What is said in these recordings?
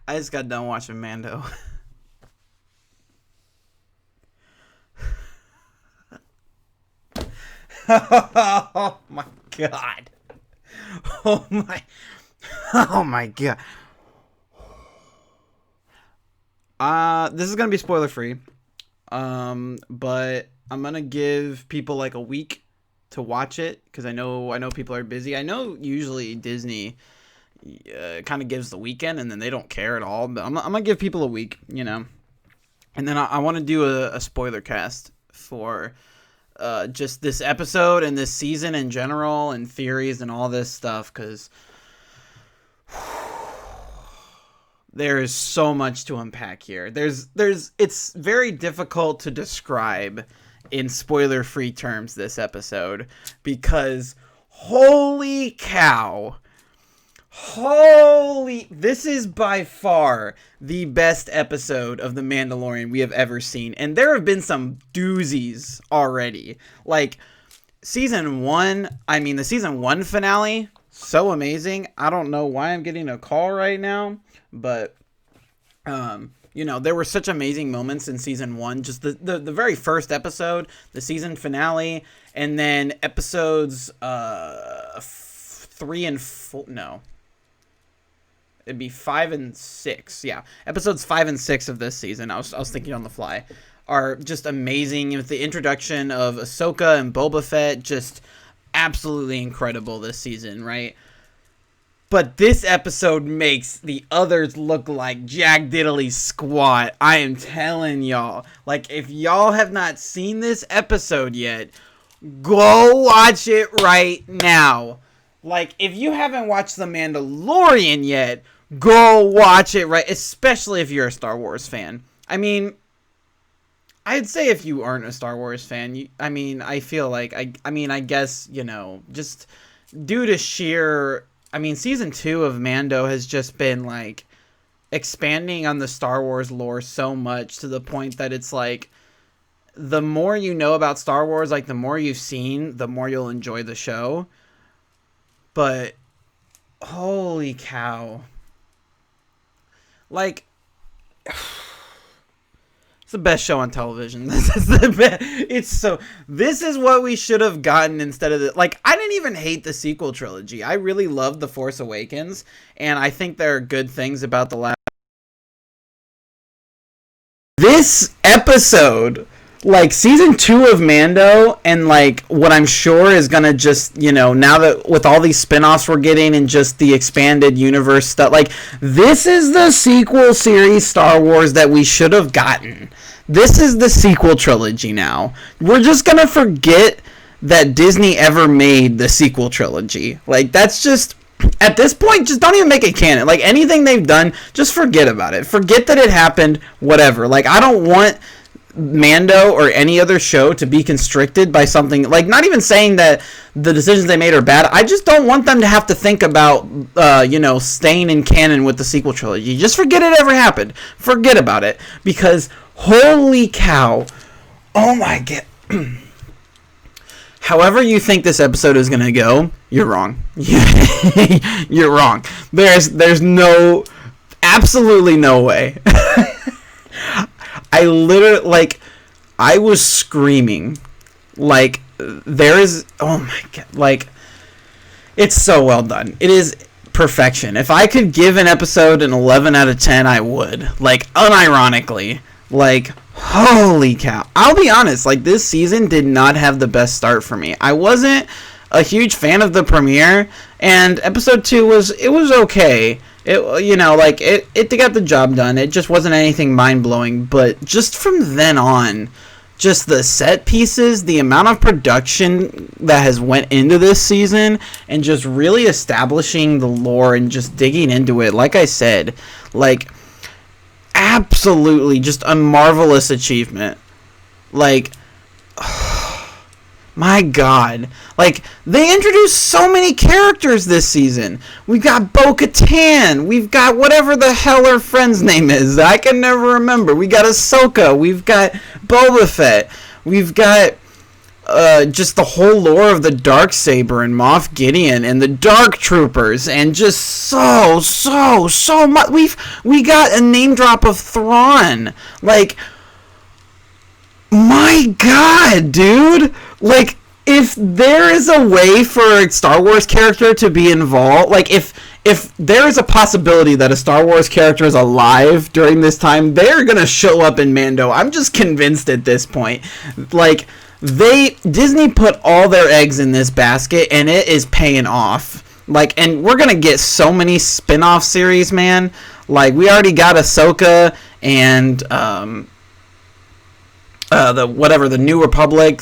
I just got done watching Mando. Oh my god. Oh my. Oh my god. This is gonna be spoiler free. But I'm gonna give people like a week to watch it because I know people are busy. I know usually Disney kind of gives the weekend and then they don't care at all. But I'm gonna give people a week, and then I want to do a spoiler cast for just this episode and this season in general and theories and all this stuff because there is so much to unpack here. It's very difficult to describe in spoiler-free terms this episode because holy cow. This is by far the best episode of The Mandalorian we have ever seen. And there have been some doozies already. Like the season 1 finale, so amazing. I don't know why I'm getting a call right now. But, there were such amazing moments in season 1. Just the very first episode, the season finale, and then episodes 3 and 4. No. It'd be 5 and 6. Yeah. Episodes 5 and 6 of this season, I was thinking on the fly, are just amazing. With the introduction of Ahsoka and Boba Fett, just absolutely incredible this season, right? But this episode makes the others look like Jack Diddley squat. I am telling y'all. Like, if y'all have not seen this episode yet, go watch it right now. Like, if you haven't watched The Mandalorian yet, go watch it right. Especially if you're a Star Wars fan. I mean, I'd say if you aren't a Star Wars fan, I feel like, I guess, just due to sheer... season 2 of Mando has just been, like, expanding on the Star Wars lore so much to the point that it's, like, the more you know about Star Wars, like, the more you've seen, the more you'll enjoy the show. But, holy cow. Like... It's the best show on television. This is the best. This is what we should have gotten instead of the... Like, I didn't even hate the sequel trilogy. I really loved The Force Awakens, and I think there are good things about the last... This episode, like, season 2 of Mando, and, like, what I'm sure is gonna just, now that with all these spin-offs we're getting and just the expanded universe stuff, like, this is the sequel series Star Wars that we should have gotten. This is the sequel trilogy now. We're just gonna forget that Disney ever made the sequel trilogy. Like, that's just... At this point, just don't even make it canon. Like, anything they've done, just forget about it. Forget that it happened, whatever. Like, I don't want Mando or any other show to be constricted by something, like, not even saying that the decisions they made are bad. I just don't want them to have to think about, staying in canon with the sequel trilogy. Just forget it ever happened. Forget about it. Because, holy cow. Oh my god. However you think this episode is going to go, you're wrong. You're wrong. There's absolutely no way. I literally, like, I was screaming. Like, oh my god, like, it's so well done. It is perfection. If I could give an episode an 11 out of 10, I would. Like, unironically. Like, holy cow. I'll be honest, like, this season did not have the best start for me. I wasn't a huge fan of the premiere, and episode 2 was okay. It got the job done. It just wasn't anything mind-blowing, but just from then on, just the set pieces, the amount of production that has went into this season, and just really establishing the lore and just digging into it, like I said, like, absolutely just a marvelous achievement. Like, my god. Like, they introduced so many characters this season. We've got Bo-Katan. We've got whatever the hell her friend's name is. I can never remember. We got Ahsoka. We've got Boba Fett. We've got just the whole lore of the Darksaber and Moff Gideon and the Dark Troopers, and just so much. We got a name drop of Thrawn. Like, my God, dude. Like, if there is a way for a Star Wars character to be involved, like, if there is a possibility that a Star Wars character is alive during this time, they're gonna show up in Mando. I'm just convinced at this point. Like, Disney put all their eggs in this basket, and it is paying off. Like, and we're gonna get so many spin-off series, man. Like, we already got Ahsoka and the New Republic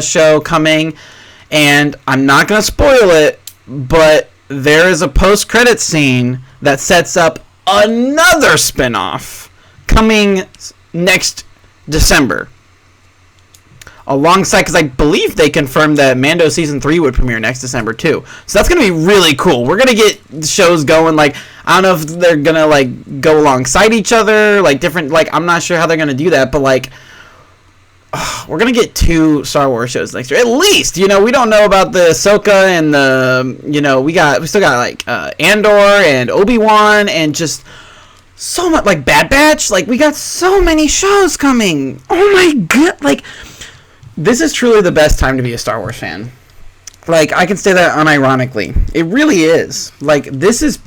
show coming, and I'm not gonna spoil it, but there is a post-credit scene that sets up another spin-off coming next December. Alongside, because I believe they confirmed that Mando Season 3 would premiere next December, too. So that's going to be really cool. We're going to get shows going, like, I don't know if they're going to, like, go alongside each other, like, different, like, I'm not sure how they're going to do that, but, like, we're going to get 2 Star Wars shows next year. At least, you know, we don't know about the Ahsoka and the, you know, we still got, like, Andor and Obi-Wan and just so much, like, Bad Batch. Like, we got so many shows coming. Oh, my God. Like, this is truly the best time to be a Star Wars fan. Like, I can say that unironically. It really is. Like, this is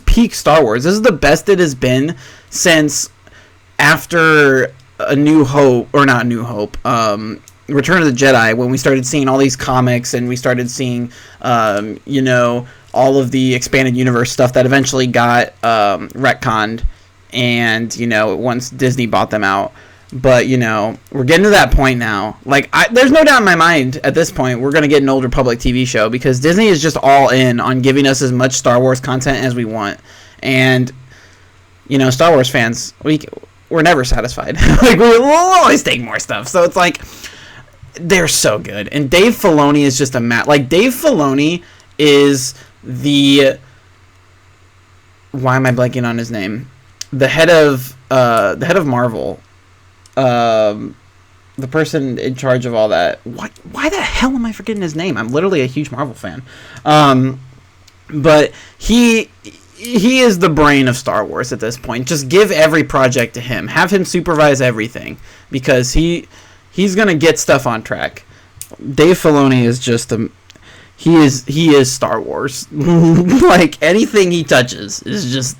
peak Star Wars. This is the best it has been since after A New Hope, or not New Hope, Return of the Jedi, when we started seeing all these comics and we started seeing, you know, all of the expanded universe stuff that eventually got retconned, and, you know, once Disney bought them out. But, you know, we're getting to that point now. Like, there's no doubt in my mind at this point we're going to get an Old Republic TV show, because Disney is just all in on giving us as much Star Wars content as we want. And, you know, Star Wars fans, we're never satisfied. Like, we'll always take more stuff. So it's like, they're so good. And Dave Filoni is just like, Dave Filoni is why am I blanking on his name? The head of Marvel. The person in charge of all that. Why the hell am I forgetting his name? I'm literally a huge Marvel fan. But he is the brain of Star Wars at this point. Just give every project to him. Have him supervise everything, because he's gonna get stuff on track. Dave Filoni is just he is Star Wars. Like, anything he touches is just.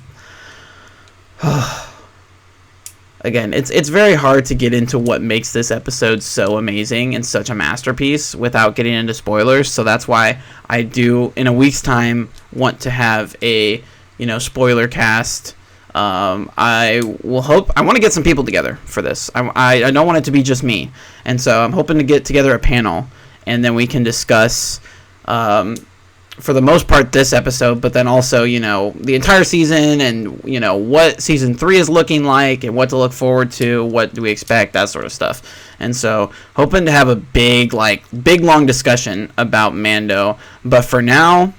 Again, it's very hard to get into what makes this episode so amazing and such a masterpiece without getting into spoilers. So that's why I do, in a week's time, want to have a, you know, spoiler cast. I want to get some people together for this. I don't want it to be just me. And so I'm hoping to get together a panel, and then we can discuss, for the most part, this episode, but then also, you know, the entire season, and, you know, what season 3 is looking like, and what to look forward to, what do we expect, that sort of stuff. And so, hoping to have a big long discussion about Mando. But for now,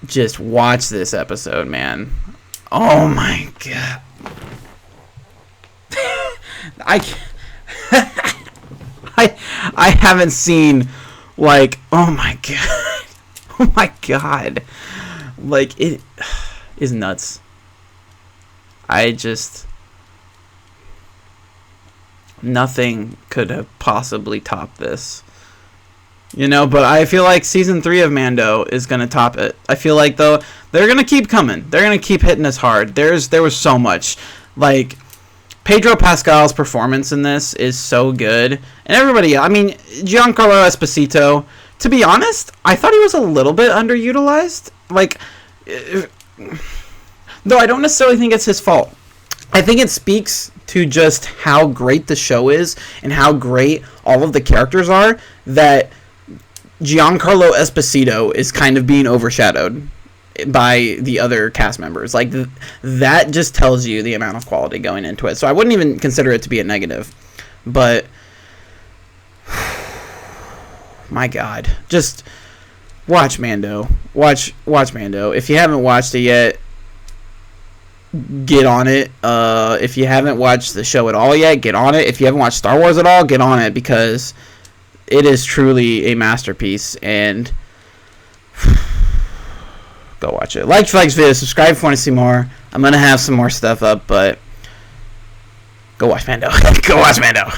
just watch this episode, man. Oh my God. I haven't seen, like, oh my God. Oh my God. Like, it is nuts. Nothing could have possibly topped this. You know, but I feel like season 3 of Mando is going to top it. I feel like, though, they're going to keep coming. They're going to keep hitting us hard. There was so much. Like, Pedro Pascal's performance in this is so good. And everybody, I mean, Giancarlo Esposito, to be honest, I thought he was a little bit underutilized. Like, though I don't necessarily think it's his fault. I think it speaks to just how great the show is and how great all of the characters are, that Giancarlo Esposito is kind of being overshadowed by the other cast members. Like, that just tells you the amount of quality going into it. So I wouldn't even consider it to be a negative. But my God, just watch Mando. Watch Mando. If you haven't watched it yet, get on it. If you haven't watched the show at all yet, get on it. If you haven't watched Star Wars at all, get on it, because it is truly a masterpiece, and go watch it. Like this video, subscribe if you want to see more. I'm gonna have some more stuff up, but go watch Mando. Go watch Mando.